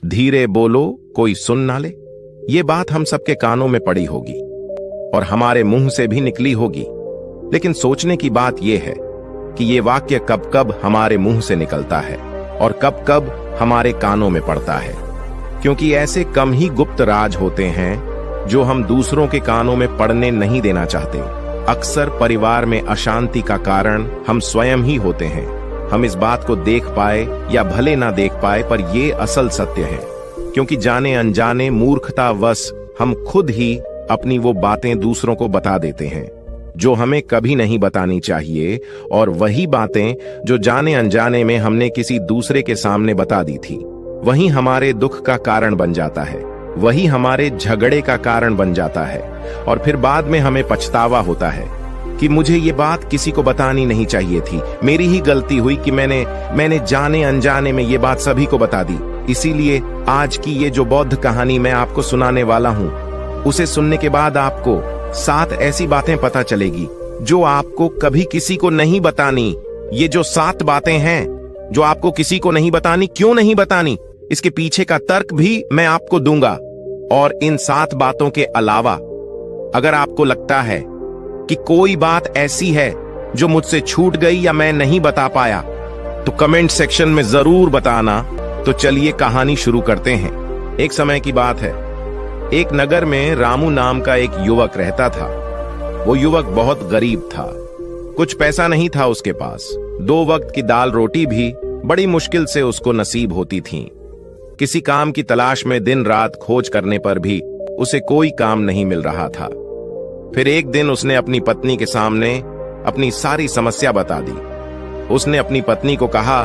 धीरे बोलो, कोई सुन ना ले। ये बात हम सबके कानों में पड़ी होगी और हमारे मुंह से भी निकली होगी, लेकिन सोचने की बात यह है कि ये वाक्य कब कब हमारे मुंह से निकलता है और कब कब हमारे कानों में पड़ता है, क्योंकि ऐसे कम ही गुप्त राज होते हैं जो हम दूसरों के कानों में पड़ने नहीं देना चाहते। अक्सर परिवार में अशांति का कारण हम स्वयं ही होते हैं। हम इस बात को देख पाए या भले ना देख पाए, पर ये असल सत्य है, क्योंकि जाने अनजाने मूर्खतावश हम खुद ही अपनी वो बातें दूसरों को बता देते हैं जो हमें कभी नहीं बतानी चाहिए, और वही बातें जो जाने अनजाने में हमने किसी दूसरे के सामने बता दी थी, वही हमारे दुख का कारण बन जाता है, वही हमारे झगड़े का कारण बन जाता है। और फिर बाद में हमें पछतावा होता है कि मुझे ये बात किसी को बतानी नहीं चाहिए थी, मेरी ही गलती हुई कि मैंने जाने अनजाने में ये बात सभी को बता दी। इसीलिए आज की ये जो बौद्ध कहानी मैं आपको सुनाने वाला हूँ, उसे सुनने के बाद आपको 7 ऐसी बातें पता चलेगी जो आपको कभी किसी को नहीं बतानी। ये जो 7 बातें हैं जो आपको किसी को नहीं बतानी, क्यों नहीं बतानी, इसके पीछे का तर्क भी मैं आपको दूंगा। और इन 7 बातों के अलावा अगर आपको लगता है कि कोई बात ऐसी है जो मुझसे छूट गई या मैं नहीं बता पाया, तो कमेंट सेक्शन में जरूर बताना। तो चलिए कहानी शुरू करते हैं। एक समय की बात है, एक नगर में रामू नाम का एक युवक रहता था। वो युवक बहुत गरीब था, कुछ पैसा नहीं था उसके पास। 2 वक्त की दाल रोटी भी बड़ी मुश्किल से उसको नसीब होती थी। किसी काम की तलाश में दिन रात खोज करने पर भी उसे कोई काम नहीं मिल रहा था। फिर एक दिन उसने अपनी पत्नी के सामने अपनी सारी समस्या बता दी। उसने अपनी पत्नी को कहा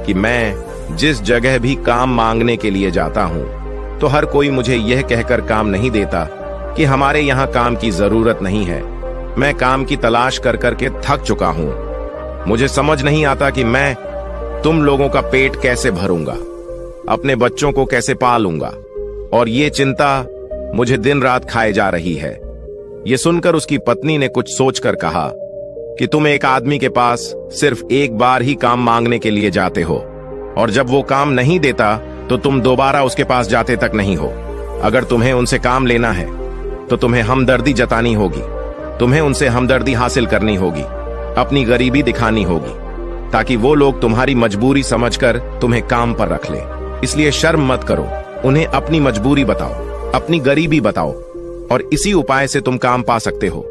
कि मैं जिस जगह भी काम मांगने के लिए जाता हूं, तो हर कोई मुझे यह कहकर काम नहीं देता कि हमारे यहां काम की जरूरत नहीं है। मैं काम की तलाश कर करके थक चुका हूं। मुझे समझ नहीं आता कि मैं तुम लोगों का पेट कैसे भरूंगा, अपने बच्चों को कैसे पालूंगा, और ये चिंता मुझे दिन रात खाए जा रही है। ये सुनकर उसकी पत्नी ने कुछ सोचकर कहा कि तुम एक आदमी के पास सिर्फ एक बार ही काम मांगने के लिए जाते हो, और जब वो काम नहीं देता तो तुम दोबारा उसके पास जाते तक नहीं हो। अगर तुम्हें उनसे काम लेना है तो तुम्हें हमदर्दी जतानी होगी, तुम्हें उनसे हमदर्दी हासिल करनी होगी, अपनी गरीबी दिखानी होगी, ताकि वो लोग तुम्हारी मजबूरी समझकर तुम्हें काम पर रख ले। इसलिए शर्म मत करो, उन्हें अपनी मजबूरी बताओ, अपनी गरीबी बताओ, और इसी उपाय से तुम काम पा सकते हो।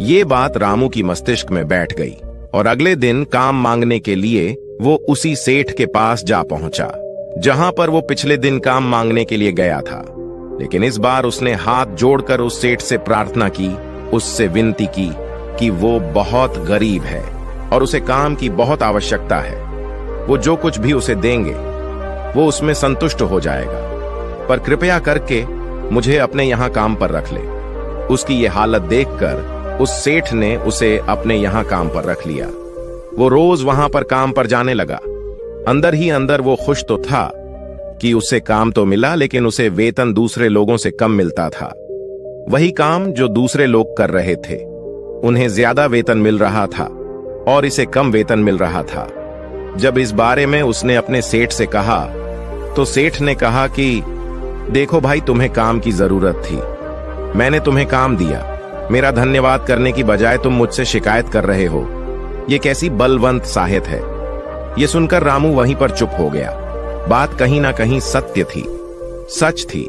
ये बात रामू की मस्तिष्क में बैठ गई और अगले दिन काम मांगने के लिए वो उसी सेठ के पास जा पहुंचा जहां पर वो पिछले दिन काम मांगने के लिए गया था। लेकिन इस बार उसने हाथ जोड़कर उस सेठ से प्रार्थना की, उससे विनती की कि वो बहुत गरीब है और उसे काम की बहुत आवश्यकता है। वो जो कुछ भी उसे देंगे वो उसमें संतुष्ट हो जाएगा, पर कृपया करके मुझे अपने यहां काम पर रख ले। उसकी ये हालत देखकर उस सेठ ने उसे अपने यहां काम पर रख लिया। वो रोज वहां पर काम पर जाने लगा। अंदर ही अंदर वो खुश तो था कि उसे काम तो मिला, लेकिन उसे वेतन दूसरे लोगों से कम मिलता था। वही काम जो दूसरे लोग कर रहे थे, उन्हें ज्यादा वेतन मिल रहा था और इसे कम वेतन मिल रहा था। जब इस बारे में उसने अपने सेठ से कहा, तो सेठ ने कहा कि देखो भाई, तुम्हें काम की जरूरत थी, मैंने तुम्हें काम दिया, मेरा धन्यवाद करने की बजाय तुम मुझसे शिकायत कर रहे हो। ये कैसी बलवंत साहत है। ये सुनकर रामू वहीं पर चुप हो गया। बात कहीं ना कहीं सत्य थी, सच थी।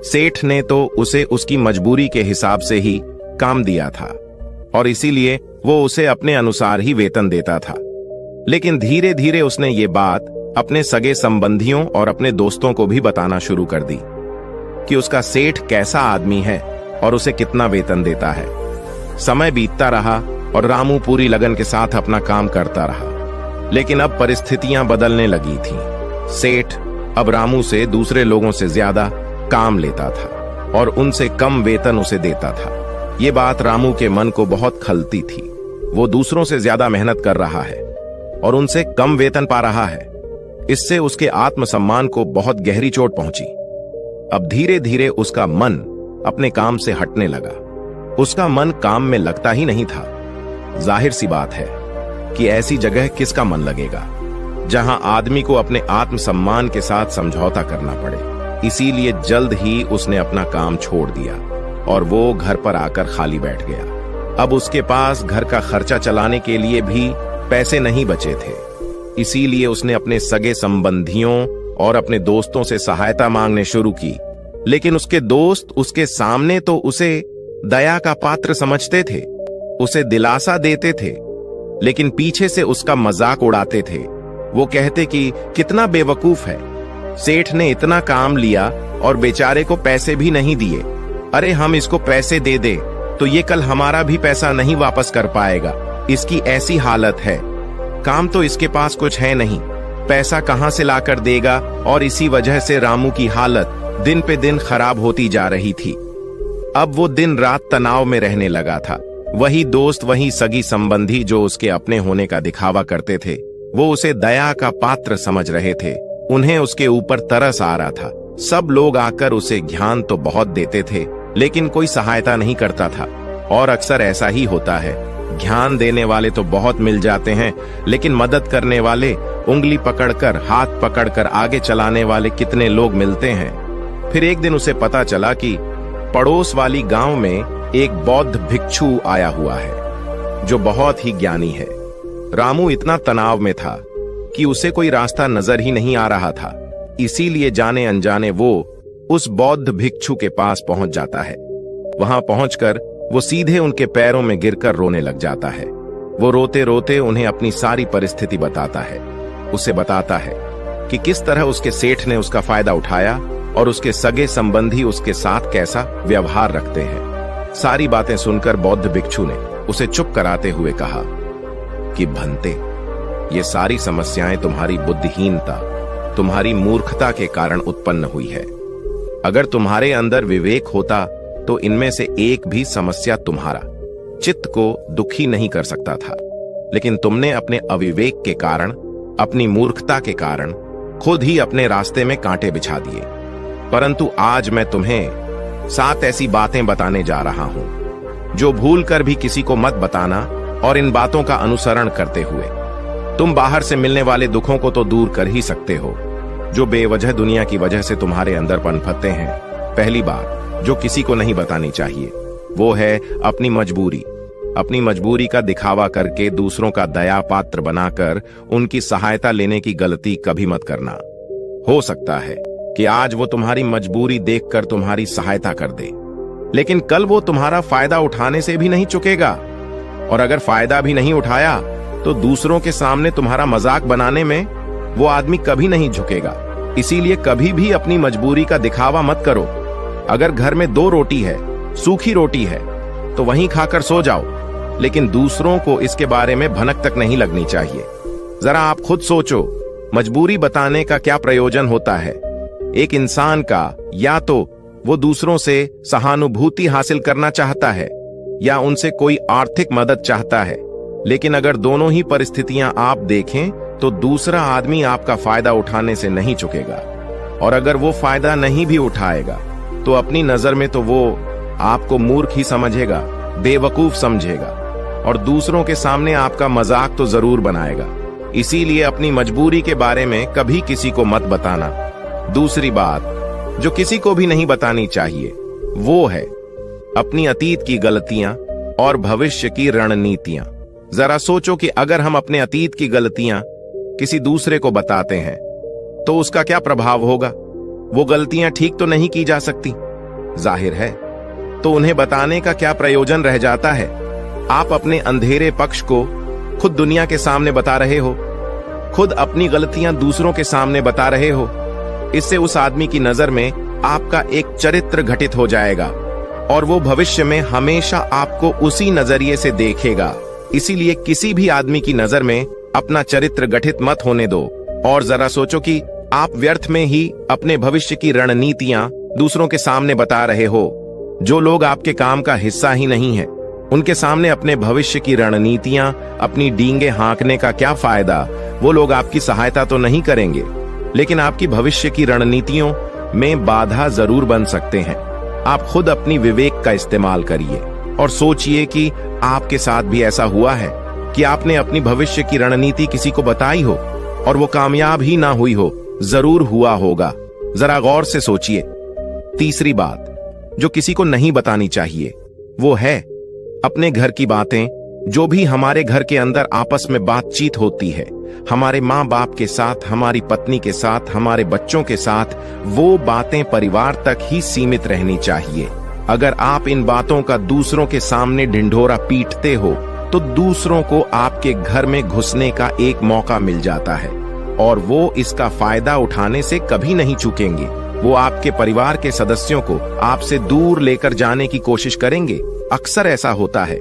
सेठ ने तो उसे उसकी मजबूरी के हिसाब से ही काम दिया था और इसीलिए वो उसे अपने अनुसार ही वेतन देता था। लेकिन धीरे धीरे उसने ये बात अपने सगे संबंधियों और अपने दोस्तों को भी बताना शुरू कर दी कि उसका सेठ कैसा आदमी है और उसे कितना वेतन देता है। समय बीतता रहा और रामू पूरी लगन के साथ अपना काम करता रहा, लेकिन अब परिस्थितियां बदलने लगी थीं। सेठ अब रामू से दूसरे लोगों से ज्यादा काम लेता था और उनसे कम वेतन उसे देता था। ये बात रामू के मन को बहुत खलती थी। वो दूसरों से ज्यादा मेहनत कर रहा है और उनसे कम वेतन पा रहा है। इससे उसके आत्मसम्मान को बहुत गहरी चोट पहुंची। अब धीरे धीरे उसका मन अपने काम से हटने लगा। उसका मन काम में लगता ही नहीं था। जाहिर सी बात है कि ऐसी जगह किसका मन लगेगा। जहां आदमी को अपने आत्मसम्मान के साथ समझौता करना पड़े। इसीलिए जल्द ही उसने अपना काम छोड़ दिया और वो घर पर आकर खाली बैठ गया। अब उसके पास घर का खर्चा चलाने के लिए भी पैसे नहीं बचे थे। इसीलिए उसने अपने सगे संबंधियों और अपने दोस्तों से सहायता मांगने शुरू की। लेकिन उसके दोस्त उसके सामने तो उसे दया का पात्र समझते थे, उसे दिलासा देते थे, लेकिन पीछे से उसका मजाक उड़ाते थे। वो कहते कि कितना बेवकूफ है, सेठ ने इतना काम लिया और बेचारे को पैसे भी नहीं दिए। अरे हम इसको पैसे दे दे तो ये कल हमारा भी पैसा नहीं वापस कर पाएगा, इसकी ऐसी हालत है, काम तो इसके पास कुछ है नहीं, पैसा कहां से लाकर देगा। और इसी वजह से रामू की हालत दिन पे दिन खराब होती जा रही थी। अब वो दिन रात तनाव में रहने लगा था। वही दोस्त, वही सगी संबंधी जो उसके अपने होने का दिखावा करते थे, वो उसे दया का पात्र समझ रहे थे। उन्हें उसके ऊपर तरस आ रहा था। सब लोग आकर उसे ज्ञान तो बहुत देते थे, लेकिन कोई सहायता नहीं करता था। और अक्सर ऐसा ही होता है, ज्ञान देने वाले तो बहुत मिल जाते हैं, लेकिन मदद करने वाले, उंगली पकड़कर, हाथ पकड़कर आगे चलाने वाले कितने लोग मिलते हैं। फिर एक दिन उसे पता चला कि पड़ोस वाली गांव में एक बौद्ध भिक्षु आया हुआ है जो बहुत ही ज्ञानी है। रामू इतना तनाव में था कि उसे कोई रास्ता नजर ही नहीं आ रहा था। इसीलिए जाने अनजाने वो उस बौद्ध भिक्षु के पास पहुंच जाता है। वहां पहुंचकर वो सीधे उनके पैरों में गिरकर रोने लग जाता है। वो रोते रोते उन्हें अपनी सारी परिस्थिति बताता है। उसे बताता है कि किस तरह उसके सेठ ने उसका फायदा उठाया और उसके सगे संबंधी उसके साथ कैसा व्यवहार रखते हैं। सारी बातें सुनकर बौद्ध भिक्षु ने उसे चुप कराते हुए कहा कि भंते, ये सारी समस्याएं तुम्हारी बुद्धिहीनता, तुम्हारी मूर्खता के कारण उत्पन्न हुई है। अगर तुम्हारे अंदर विवेक होता तो इनमें से एक भी समस्या तुम्हारा चित्त को दुखी नहीं कर सकता था। लेकिन तुमने अपने अविवेक के कारण, अपनी मूर्खता के कारण खुद ही अपने रास्ते में कांटे बिछा दिए। परंतु आज मैं तुम्हें 7 ऐसी बातें बताने जा रहा हूं जो भूल कर भी किसी को मत बताना। और इन बातों का अनुसरण करते हुए तुम बाहर से मिलने वाले दुखों को तो दूर कर ही सकते हो जो बेवजह दुनिया की वजह से तुम्हारे अंदर पनपते हैं। पहली बात जो किसी को नहीं बतानी चाहिए वो है अपनी मजबूरी। अपनी मजबूरी का दिखावा करके दूसरों का दया पात्र बनाकर उनकी सहायता लेने की गलती कभी मत करना। हो सकता है कि आज वो तुम्हारी मजबूरी देखकर तुम्हारी सहायता कर दे, लेकिन कल वो तुम्हारा फायदा उठाने से भी नहीं चुकेगा। और अगर फायदा भी नहीं उठाया तो दूसरों के सामने तुम्हारा मजाक बनाने में वो आदमी कभी नहीं झुकेगा। इसीलिए कभी भी अपनी मजबूरी का दिखावा मत करो। अगर घर में 2 रोटी है, सूखी रोटी है, तो वहीं खाकर सो जाओ, लेकिन दूसरों को इसके बारे में भनक तक नहीं लगनी चाहिए। जरा आप खुद सोचो, मजबूरी बताने का क्या प्रयोजन होता है। एक इंसान का या तो वो दूसरों से सहानुभूति हासिल करना चाहता है या उनसे कोई आर्थिक मदद चाहता है। लेकिन अगर दोनों ही परिस्थितियां आप देखें तो दूसरा आदमी आपका फायदा उठाने से नहीं चुकेगा। और अगर वो फायदा नहीं भी उठाएगा तो अपनी नजर में तो वो आपको मूर्ख ही समझेगा, बेवकूफ समझेगा और दूसरों के सामने आपका मजाक तो जरूर बनाएगा। इसीलिए अपनी मजबूरी के बारे में कभी किसी को मत बताना। दूसरी बात जो किसी को भी नहीं बतानी चाहिए वो है अपनी अतीत की गलतियां और भविष्य की रणनीतियां। जरा सोचो कि अगर हम अपने अतीत की गलतियां किसी दूसरे को बताते हैं तो उसका क्या प्रभाव होगा। वो गलतियां ठीक तो नहीं की जा सकती, जाहिर है, तो उन्हें बताने का क्या प्रयोजन रह जाता है। आप अपने अंधेरे पक्ष को खुद दुनिया के सामने बता रहे हो, खुद अपनी गलतियां दूसरों के सामने बता रहे हो। इससे उस आदमी की नजर में आपका एक चरित्र घटित हो जाएगा और वो भविष्य में हमेशा आपको उसी नजरिए से देखेगा। इसीलिए किसी भी आदमी की नजर में अपना चरित्र गठित मत होने दो। और जरा सोचो कि आप व्यर्थ में ही अपने भविष्य की रणनीतियां दूसरों के सामने बता रहे हो। जो लोग आपके काम का हिस्सा ही नहीं है, उनके सामने अपने भविष्य की रणनीतियां, अपनी डींगे हाँकने का क्या फायदा। वो लोग आपकी सहायता तो नहीं करेंगे, लेकिन आपकी भविष्य की रणनीतियों में बाधा जरूर बन सकते हैं। आप खुद अपनी विवेक का इस्तेमाल करिए और सोचिए कि आपके साथ भी ऐसा हुआ है कि आपने अपनी भविष्य की रणनीति किसी को बताई हो और वो कामयाब ही ना हुई हो, जरूर हुआ होगा। जरा गौर से सोचिए। तीसरी बात जो किसी को नहीं बतानी चाहिए वो है अपने घर की बातें। जो भी हमारे घर के अंदर आपस में बातचीत होती है, हमारे माँ बाप के साथ, हमारी पत्नी के साथ, हमारे बच्चों के साथ, वो बातें परिवार तक ही सीमित रहनी चाहिए। अगर आप इन बातों का दूसरों के सामने ढिंढोरा पीटते हो तो दूसरों को आपके घर में घुसने का एक मौका मिल जाता है और वो इसका फायदा उठाने से कभी नहीं चूकेंगे। वो आपके परिवार के सदस्यों को आपसे दूर लेकर जाने की कोशिश करेंगे। अक्सर ऐसा होता है,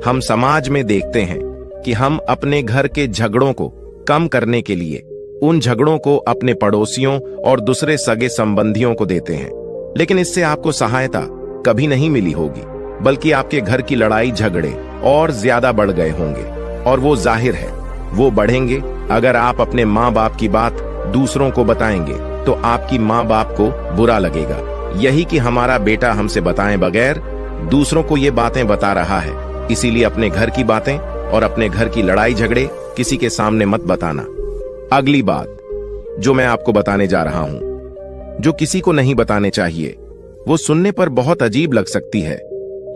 हम समाज में देखते हैं कि हम अपने घर के झगड़ों को कम करने के लिए उन झगड़ों को अपने पड़ोसियों और दूसरे सगे संबंधियों को देते हैं, लेकिन इससे आपको सहायता कभी नहीं मिली होगी, बल्कि आपके घर की लड़ाई झगड़े और ज्यादा बढ़ गए होंगे। और वो जाहिर है वो बढ़ेंगे अगर आप अपने माँ बाप की बात दूसरों को बताएंगे तो आपकी माँ बाप को बुरा लगेगा। यही कि हमारा बेटा हमसे बताए बगैर दूसरों को ये बातें बता रहा है, इसीलिए अपने घर की बातें और अपने घर की लड़ाई झगड़े किसी के सामने मत बताना। अगली बात जो मैं आपको बताने जा रहा हूं, जो किसी को नहीं बताने चाहिए, वो सुनने पर बहुत अजीब लग सकती है,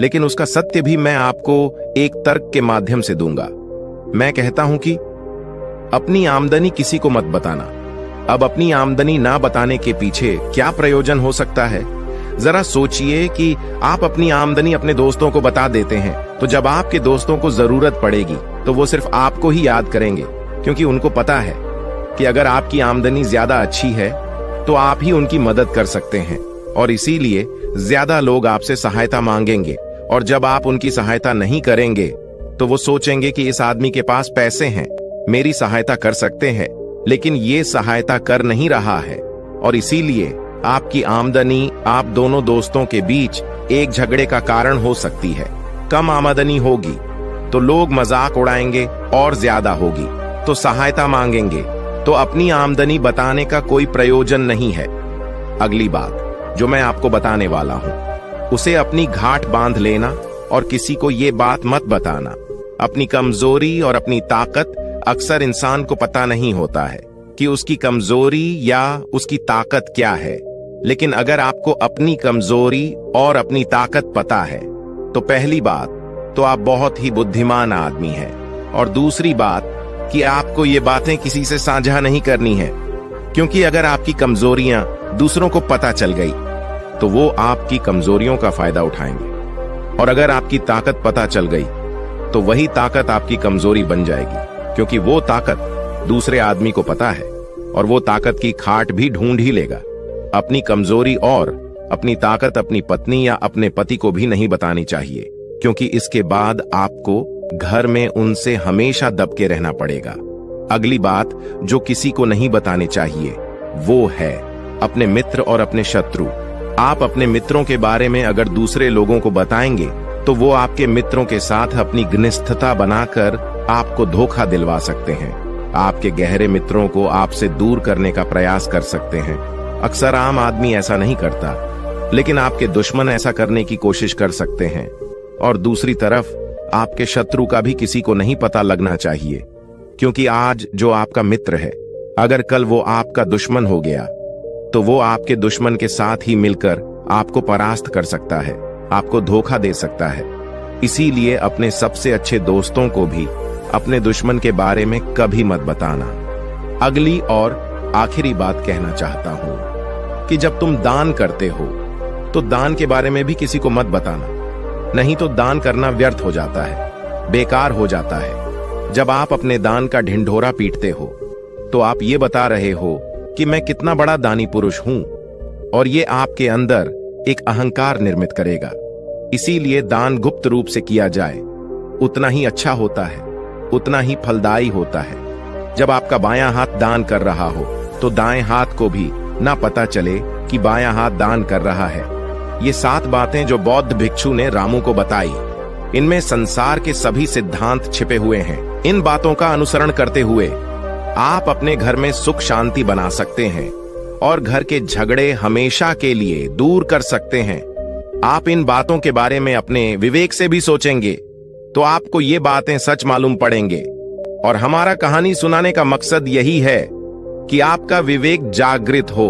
लेकिन उसका सत्य भी मैं आपको एक तर्क के माध्यम से दूंगा। मैं कहता हूं कि अपनी आमदनी किसी को मत बताना। अब अपनी आमदनी ना बताने के पीछे क्या प्रयोजन हो सकता है? जरा सोचिए कि आप अपनी आमदनी अपने दोस्तों को बता देते हैं, तो जब आपके दोस्तों को जरूरत पड़ेगी तो वो सिर्फ आपको ही याद करेंगे, क्योंकि उनको पता है कि अगर आपकी आमदनी ज्यादा अच्छी है तो आप ही उनकी मदद कर सकते हैं, और इसीलिए ज्यादा लोग आपसे सहायता मांगेंगे। और जब आप उनकी सहायता नहीं करेंगे तो वो सोचेंगे कि इस आदमी के पास पैसे हैं, मेरी सहायता कर सकते हैं, लेकिन ये सहायता कर नहीं रहा है, और इसीलिए आपकी आमदनी आप दोनों दोस्तों के बीच एक झगड़े का कारण हो सकती है। कम आमदनी होगी तो लोग मजाक उड़ाएंगे, और ज्यादा होगी तो सहायता मांगेंगे, तो अपनी आमदनी बताने का कोई प्रयोजन नहीं है। अगली बात जो मैं आपको बताने वाला हूं, उसे अपनी घाट बांध लेना और किसी को ये बात मत बताना। अपनी कमजोरी और अपनी ताकत अक्सर इंसान को पता नहीं होता है कि उसकी कमजोरी या उसकी ताकत क्या है, लेकिन अगर आपको अपनी कमजोरी और अपनी ताकत पता है तो पहली बात तो आप बहुत ही बुद्धिमान आदमी हैं, और दूसरी बात कि आपको ये बातें किसी से साझा नहीं करनी है, क्योंकि अगर आपकी कमजोरियां दूसरों को पता चल गई तो वो आपकी कमजोरियों का फायदा उठाएंगे, और अगर आपकी ताकत पता चल गई तो वही ताकत आपकी कमजोरी बन जाएगी, क्योंकि वो ताकत दूसरे आदमी को पता है और वो ताकत की खाट भी ढूंढ ही लेगा। अपनी कमजोरी और अपनी ताकत अपनी पत्नी या अपने पति को भी नहीं बतानी चाहिए, क्योंकि इसके बाद आपको घर में उनसे हमेशा दबके रहना पड़ेगा। अगली बात जो किसी को नहीं बतानी चाहिए वो है अपने मित्र और अपने शत्रु। आप अपने मित्रों के बारे में अगर दूसरे लोगों को बताएंगे तो वो आपके मित्रों के साथ अपनी घनिष्ठता बनाकर आपको धोखा दिलवा सकते हैं, आपके गहरे मित्रों को आपसे दूर करने का प्रयास कर सकते हैं। अक्सर आम आदमी ऐसा नहीं करता, लेकिन आपके दुश्मन ऐसा करने की कोशिश कर सकते हैं। और दूसरी तरफ आपके शत्रु का भी किसी को नहीं पता लगना चाहिए, क्योंकि आज जो आपका मित्र है अगर कल वो आपका दुश्मन हो गया तो वो आपके दुश्मन के साथ ही मिलकर आपको परास्त कर सकता है, आपको धोखा दे सकता है। इसीलिए अपने सबसे अच्छे दोस्तों को भी अपने दुश्मन के बारे में कभी मत बताना। अगली और आखिरी बात कहना चाहता हूं कि जब तुम दान करते हो तो दान के बारे में भी किसी को मत बताना, नहीं तो दान करना व्यर्थ हो जाता है, बेकार हो जाता है। जब आप अपने दान का ढिंढोरा पीटते हो तो आप ये बता रहे हो कि मैं कितना बड़ा दानी पुरुष हूं, और ये आपके अंदर एक अहंकार निर्मित करेगा। इसीलिए दान गुप्त रूप से किया जाए उतना ही अच्छा होता है, उतना ही फलदायी होता है। जब आपका बायां हाथ दान कर रहा हो तो दाएं हाथ को भी ना पता चले कि बायां हाथ दान कर रहा है। ये 7 बातें जो बौद्ध भिक्षु ने रामू को बताई, इनमें संसार के सभी सिद्धांत छिपे हुए हैं। इन बातों का अनुसरण करते हुए आप अपने घर में सुख शांति बना सकते हैं और घर के झगड़े हमेशा के लिए दूर कर सकते हैं। आप इन बातों के बारे में अपने विवेक से भी सोचेंगे तो आपको ये बातें सच मालूम पड़ेंगे। और हमारा कहानी सुनाने का मकसद यही है कि आपका विवेक जागृत हो